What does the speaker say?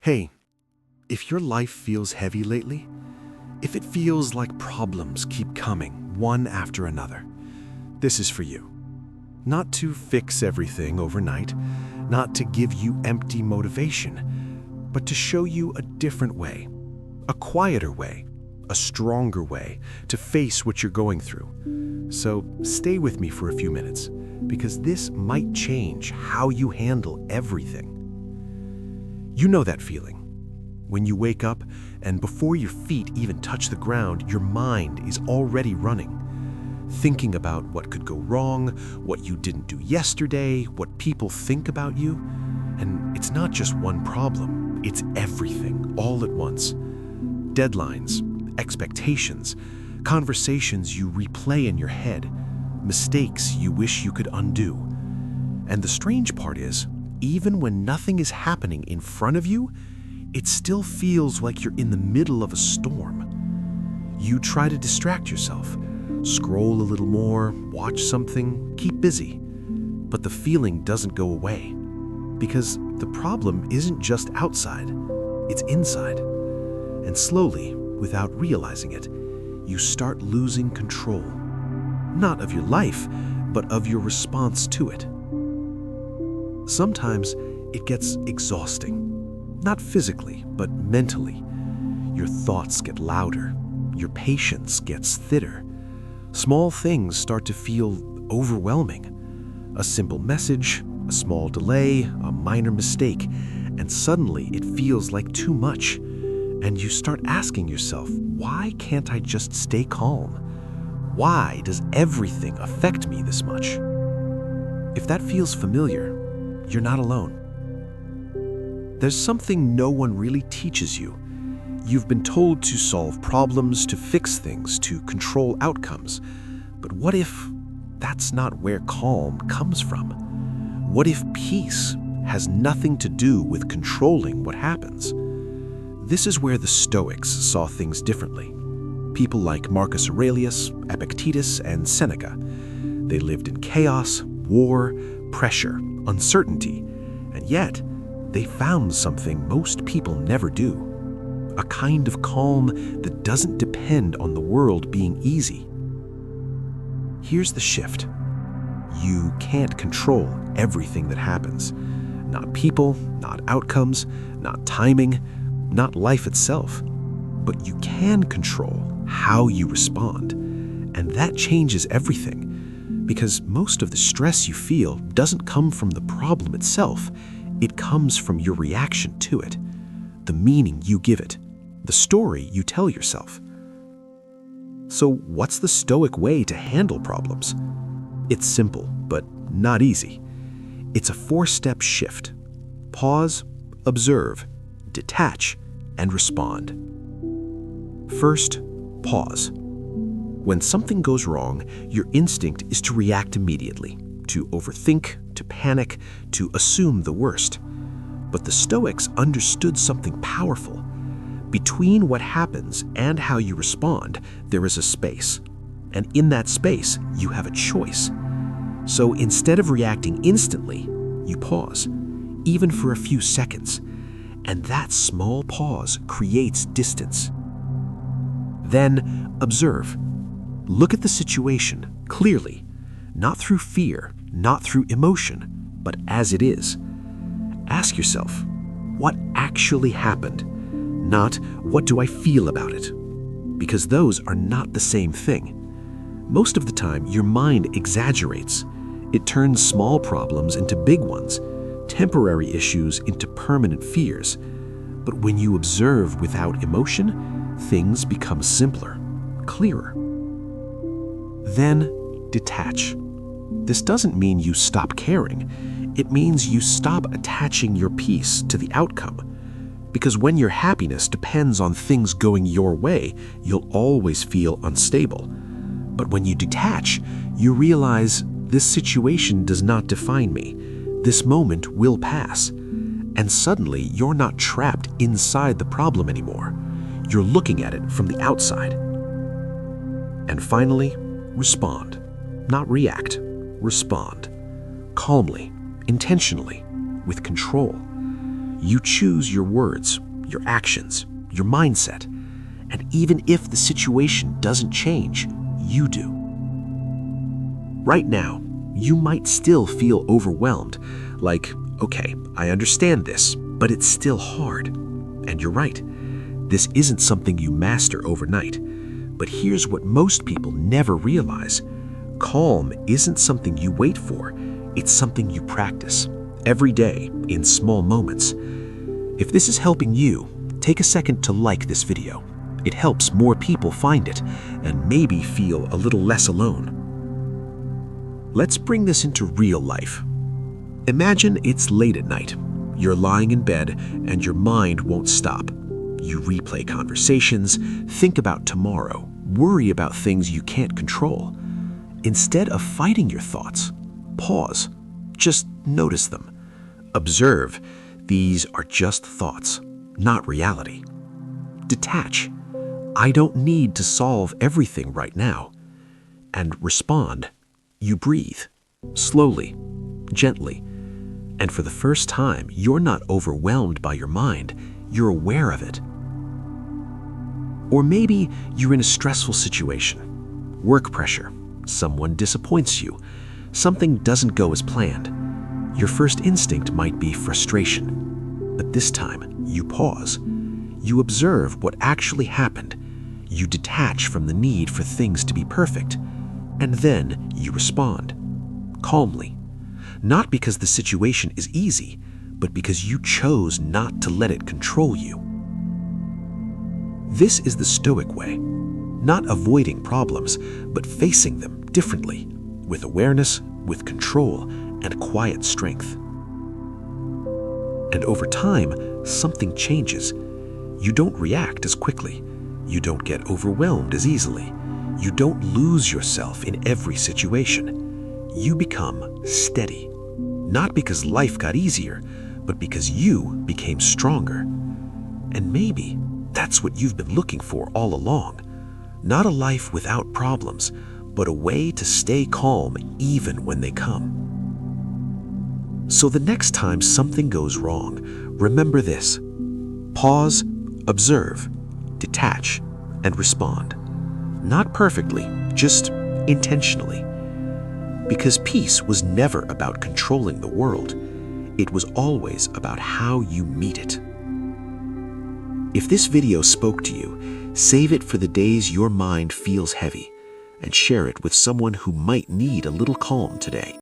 Hey, if your life feels heavy lately, if it feels like problems keep coming one after another, this is for you. Not to fix everything overnight, not to give you empty motivation, but to show you a different way, a quieter way, a stronger way to face what you're going through. So stay with me for a few minutes, because this might change how you handle everything. You know that feeling. When you wake up and before your feet even touch the ground, your mind is already running, thinking about what could go wrong, what you didn't do yesterday, what people think about you. And it's not just one problem, it's everything all at once. Deadlines, expectations, conversations you replay in your head, mistakes you wish you could undo. And the strange part is, even when nothing is happening in front of you, it still feels like you're in the middle of a storm. You try to distract yourself, scroll a little more, watch something, keep busy. But the feeling doesn't go away, because the problem isn't just outside, it's inside. And slowly, without realizing it, you start losing control, not of your life, but of your response to it. Sometimes it gets exhausting, not physically, but mentally. Your thoughts get louder, your patience gets thinner. Small things start to feel overwhelming. A simple message, a small delay, a minor mistake, and suddenly it feels like too much. And you start asking yourself, why can't I just stay calm? Why does everything affect me this much? If that feels familiar, you're not alone. There's something no one really teaches you. You've been told to solve problems, to fix things, to control outcomes. But what if that's not where calm comes from? What if peace has nothing to do with controlling what happens? This is where the Stoics saw things differently. People like Marcus Aurelius, Epictetus, and Seneca. They lived in chaos, war, pressure, uncertainty, and yet they found something most people never do. A kind of calm that doesn't depend on the world being easy. Here's the shift. You can't control everything that happens. Not people, not outcomes, not timing, not life itself. But you can control how you respond. And that changes everything. Because most of the stress you feel doesn't come from the problem itself. It comes from your reaction to it, the meaning you give it, the story you tell yourself. So what's the Stoic way to handle problems? It's simple, but not easy. It's a 4-step shift. Pause, observe, detach, and respond. First, pause. When something goes wrong, your instinct is to react immediately, to overthink, to panic, to assume the worst. But the Stoics understood something powerful. Between what happens and how you respond, there is a space. And in that space, you have a choice. So instead of reacting instantly, you pause, even for a few seconds. And that small pause creates distance. Then observe. Look at the situation clearly, not through fear, not through emotion, but as it is. Ask yourself, what actually happened? Not, what do I feel about it? Because those are not the same thing. Most of the time, your mind exaggerates. It turns small problems into big ones, temporary issues into permanent fears. But when you observe without emotion, things become simpler, clearer. Then detach. This doesn't mean you stop caring. It means you stop attaching your peace to the outcome. Because when your happiness depends on things going your way, you'll always feel unstable. But when you detach, you realize this situation does not define me. This moment will pass. And suddenly, you're not trapped inside the problem anymore. You're looking at it from the outside. And finally, respond. Not react. Respond. Calmly, intentionally, with control. You choose your words, your actions, your mindset, and even if the situation doesn't change, you do. Right now, you might still feel overwhelmed, like, okay, I understand this, but it's still hard. And you're right, this isn't something you master overnight. But here's what most people never realize. Calm isn't something you wait for, it's something you practice every day in small moments. If this is helping you, take a second to like this video. It helps more people find it and maybe feel a little less alone. Let's bring this into real life. Imagine it's late at night. You're lying in bed and your mind won't stop. You replay conversations, think about tomorrow, worry about things you can't control. Instead of fighting your thoughts, pause. Just notice them. Observe. These are just thoughts, not reality. Detach. I don't need to solve everything right now. And respond. You breathe, slowly, gently. And for the first time, you're not overwhelmed by your mind, you're aware of it. Or maybe you're in a stressful situation. Work pressure, someone disappoints you, something doesn't go as planned. Your first instinct might be frustration. But this time, you pause. You observe what actually happened. You detach from the need for things to be perfect. And then you respond, calmly. Not because the situation is easy, but because you chose not to let it control you. This is the Stoic way, not avoiding problems, but facing them differently, with awareness, with control, and quiet strength. And over time, something changes. You don't react as quickly. You don't get overwhelmed as easily. You don't lose yourself in every situation. You become steady. Not because life got easier, but because you became stronger. And maybe that's what you've been looking for all along. Not a life without problems, but a way to stay calm even when they come. So the next time something goes wrong, remember this. Pause, observe, detach, and respond. Not perfectly, just intentionally. Because peace was never about controlling the world. It was always about how you meet it. If this video spoke to you, save it for the days your mind feels heavy and share it with someone who might need a little calm today.